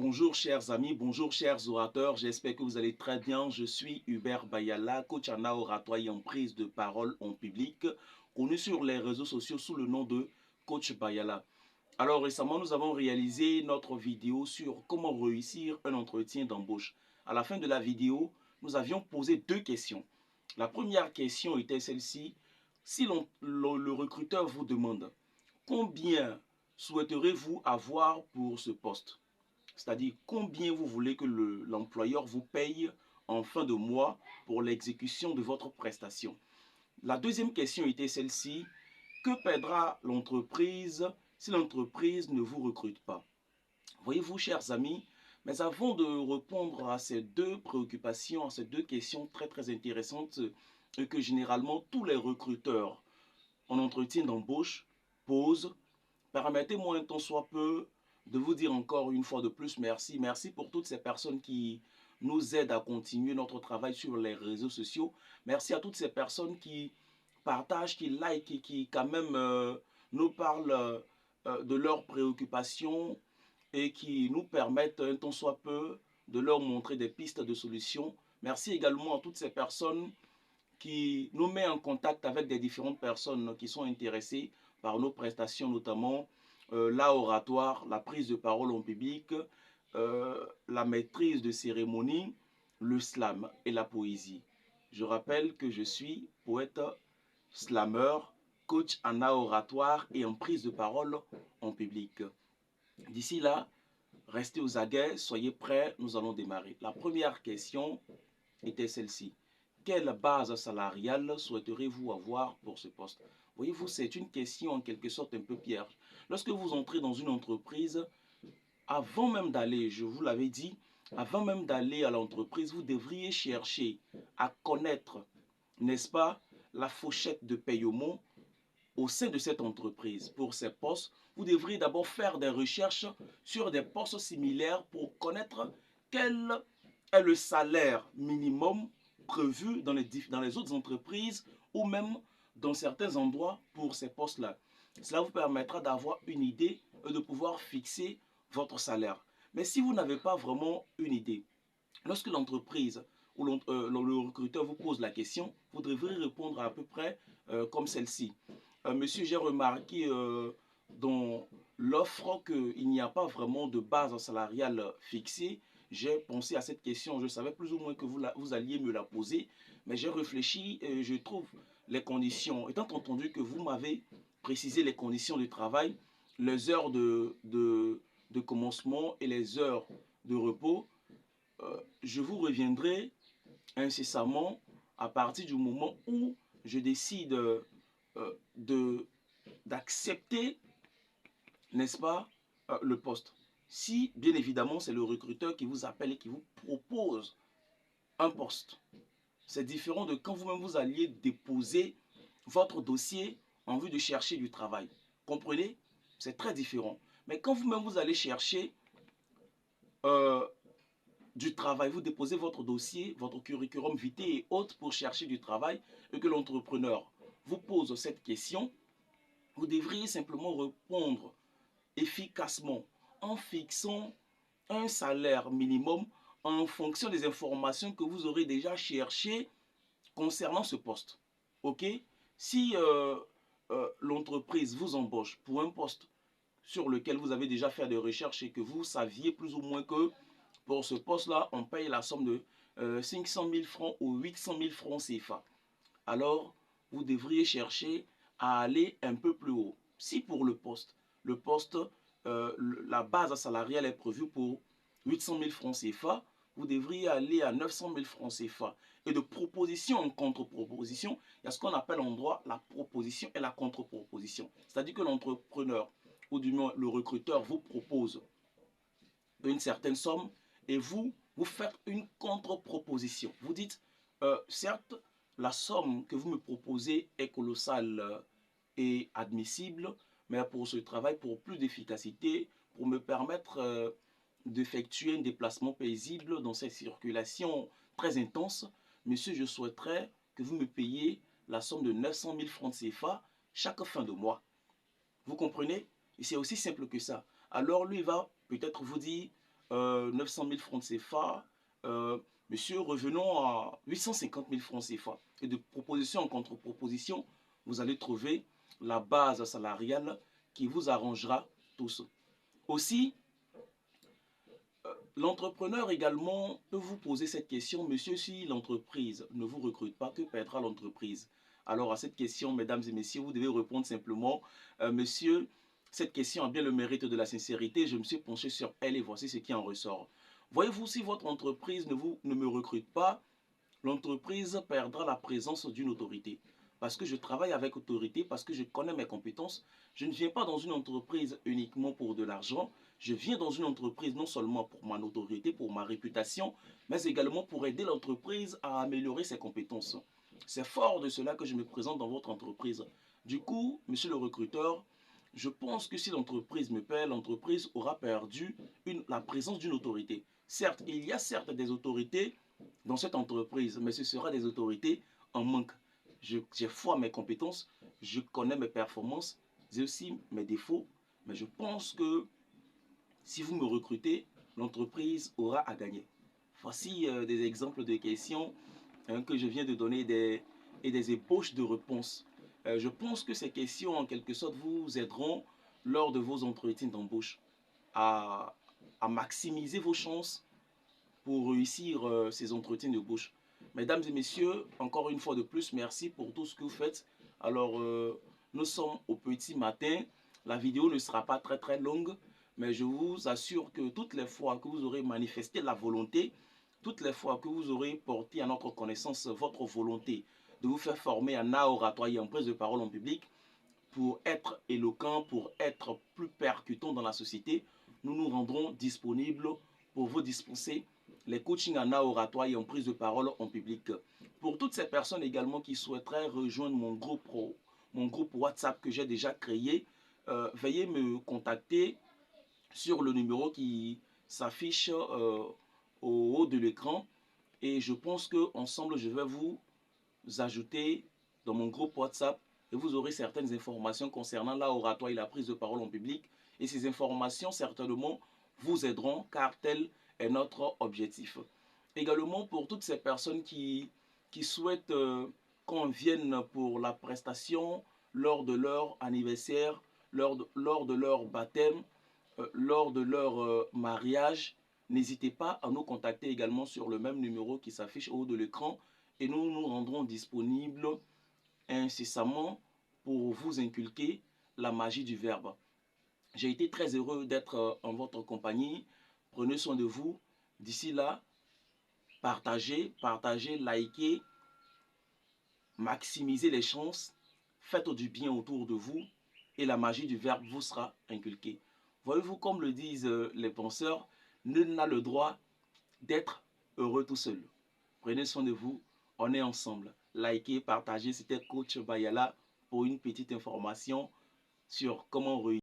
Bonjour chers amis, bonjour chers orateurs, j'espère que vous allez très bien. Je suis Hubert Bayala, coach en oratoire et en prise de parole en public, connu sur les réseaux sociaux sous le nom de Coach Bayala. Alors récemment, nous avons réalisé notre vidéo sur comment réussir un entretien d'embauche. À la fin de la vidéo, nous avions posé deux questions. La première question était celle-ci. Si le recruteur vous demande combien souhaiterez-vous avoir pour ce poste? C'est-à-dire combien vous voulez que l'employeur vous paye en fin de mois pour l'exécution de votre prestation. La deuxième question était celle-ci. Que perdra l'entreprise si l'entreprise ne vous recrute pas? Voyez-vous, chers amis, mais avant de répondre à ces deux préoccupations, à ces deux questions très intéressantes que généralement tous les recruteurs en entretien d'embauche posent, permettez-moi un temps soit peu de vous dire encore une fois de plus merci. Merci pour toutes ces personnes qui nous aident à continuer notre travail sur les réseaux sociaux. Merci à toutes ces personnes qui partagent, qui like et qui quand même nous parlent de leurs préoccupations et qui nous permettent un temps soit peu de leur montrer des pistes de solutions. Merci également à toutes ces personnes qui nous mettent en contact avec des différentes personnes qui sont intéressées par nos prestations, notamment l'oratoire, la prise de parole en public, la maîtrise de cérémonie, le slam et la poésie. Je rappelle que je suis poète, slameur, coach en oratoire et en prise de parole en public. D'ici là, restez aux aguets, soyez prêts, nous allons démarrer. La première question était celle-ci. Quelle base salariale souhaiterez-vous avoir pour ce poste? Voyez-vous, c'est une question en quelque sorte un peu piège. Lorsque vous entrez dans une entreprise, avant même d'aller, je vous l'avais dit, avant même d'aller à l'entreprise, vous devriez chercher à connaître, n'est-ce pas, la fourchette de paiement au sein de cette entreprise. Pour ces postes, vous devriez d'abord faire des recherches sur des postes similaires pour connaître quel est le salaire minimum prévu dans les autres entreprises ou même dans certains endroits pour ces postes-là. Cela vous permettra d'avoir une idée et de pouvoir fixer votre salaire. Mais si vous n'avez pas vraiment une idée, lorsque l'entreprise ou le recruteur vous pose la question, vous devrez répondre à peu près comme celle-ci. Monsieur, j'ai remarqué dans l'offre qu'il n'y a pas vraiment de base salariale fixée. J'ai pensé à cette question, je savais plus ou moins que vous alliez me la poser, mais j'ai réfléchi et je trouve les conditions, étant entendu que vous m'avez précisé les conditions de travail, les heures de commencement et les heures de repos, je vous reviendrai incessamment à partir du moment où je décide d'accepter, n'est-ce pas, le poste. Si, bien évidemment, c'est le recruteur qui vous appelle et qui vous propose un poste. C'est différent de quand vous-même vous alliez déposer votre dossier en vue de chercher du travail. Comprenez? C'est très différent. Mais quand vous-même vous allez chercher euh, du travail, vous déposez votre dossier, votre curriculum vitae et autres pour chercher du travail et que l'entrepreneur vous pose cette question, vous devriez simplement répondre efficacement en fixant un salaire minimum en fonction des informations que vous aurez déjà cherchées concernant ce poste. Ok? Si l'entreprise vous embauche pour un poste sur lequel vous avez déjà fait des recherches et que vous saviez plus ou moins que pour ce poste-là, on paye la somme de 500 000 francs ou 800 000 francs CFA. Alors, vous devriez chercher à aller un peu plus haut. Si pour le poste, la base salariale est prévue pour 800 000 francs CFA, vous devriez aller à 900 000 francs CFA. Et de proposition en contre-proposition, il y a ce qu'on appelle en droit la proposition et la contre-proposition. C'est-à-dire que l'entrepreneur, ou du moins le recruteur, vous propose une certaine somme et vous faites une contre-proposition. Vous dites, certes, la somme que vous me proposez est colossale et admissible, mais pour ce travail, pour plus d'efficacité, pour me permettre d'effectuer un déplacement paisible dans cette circulation très intense, monsieur, je souhaiterais que vous me payiez la somme de 900 000 francs CFA chaque fin de mois. Vous comprenez? Et c'est aussi simple que ça. Alors lui va peut-être vous dire, 900 000 francs CFA. Monsieur, revenons à 850 000 francs CFA. Et de proposition en contre-proposition, vous allez trouver la base salariale qui vous arrangera tous. Aussi, l'entrepreneur également peut vous poser cette question: monsieur, si l'entreprise ne vous recrute pas, que perdra l'entreprise? Alors à cette question, mesdames et messieurs, vous devez répondre simplement: monsieur, cette question a bien le mérite de la sincérité, je me suis penché sur elle et voici ce qui en ressort. Voyez-vous, si votre entreprise ne me recrute pas, l'entreprise perdra la présence d'une autorité. Parce que je travaille avec autorité, parce que je connais mes compétences. Je ne viens pas dans une entreprise uniquement pour de l'argent. Je viens dans une entreprise non seulement pour ma notoriété, pour ma réputation, mais également pour aider l'entreprise à améliorer ses compétences. C'est fort de cela que je me présente dans votre entreprise. Du coup, monsieur le recruteur, je pense que si l'entreprise me paie, l'entreprise aura perdu la présence d'une autorité. Certes, il y a certes des autorités dans cette entreprise, mais ce sera des autorités en manque. J'ai foi en mes compétences, je connais mes performances, j'ai aussi mes défauts, mais je pense que si vous me recrutez, l'entreprise aura à gagner. Voici des exemples de questions que je viens de donner et des ébauches de réponses. Je pense que ces questions, en quelque sorte, vous aideront lors de vos entretiens d'embauche à, à maximiser vos chances pour réussir ces entretiens d'embauche. Mesdames et messieurs, encore une fois de plus, merci pour tout ce que vous faites. Alors, nous sommes au petit matin. La vidéo ne sera pas très longue, mais je vous assure que toutes les fois que vous aurez manifesté la volonté, toutes les fois que vous aurez porté à notre connaissance votre volonté de vous faire former en art oratoire et en prise de parole en public, pour être éloquent, pour être plus percutant dans la société, nous nous rendrons disponibles pour vous dispenser les coachings en art oratoire et en prise de parole en public. Pour toutes ces personnes également qui souhaiteraient rejoindre mon groupe WhatsApp que j'ai déjà créé, veuillez me contacter sur le numéro qui s'affiche au haut de l'écran. Et je pense qu'ensemble, je vais vous ajouter dans mon groupe WhatsApp et vous aurez certaines informations concernant l'oratoire et la prise de parole en public. Et ces informations, certainement, vous aideront car tel est notre objectif. Également, pour toutes ces personnes qui souhaitent qu'on vienne pour la prestation lors de leur anniversaire, lors de leur baptême, lors de leur mariage, n'hésitez pas à nous contacter également sur le même numéro qui s'affiche au haut de l'écran et nous nous rendrons disponibles incessamment pour vous inculquer la magie du verbe. J'ai été très heureux d'être en votre compagnie. Prenez soin de vous. D'ici là, partagez, likez, maximisez les chances, faites du bien autour de vous et la magie du verbe vous sera inculquée. Voyez-vous, comme le disent les penseurs, nul n'a le droit d'être heureux tout seul. Prenez soin de vous, on est ensemble. Likez, partagez, c'était Coach Bayala pour une petite information sur comment réussir.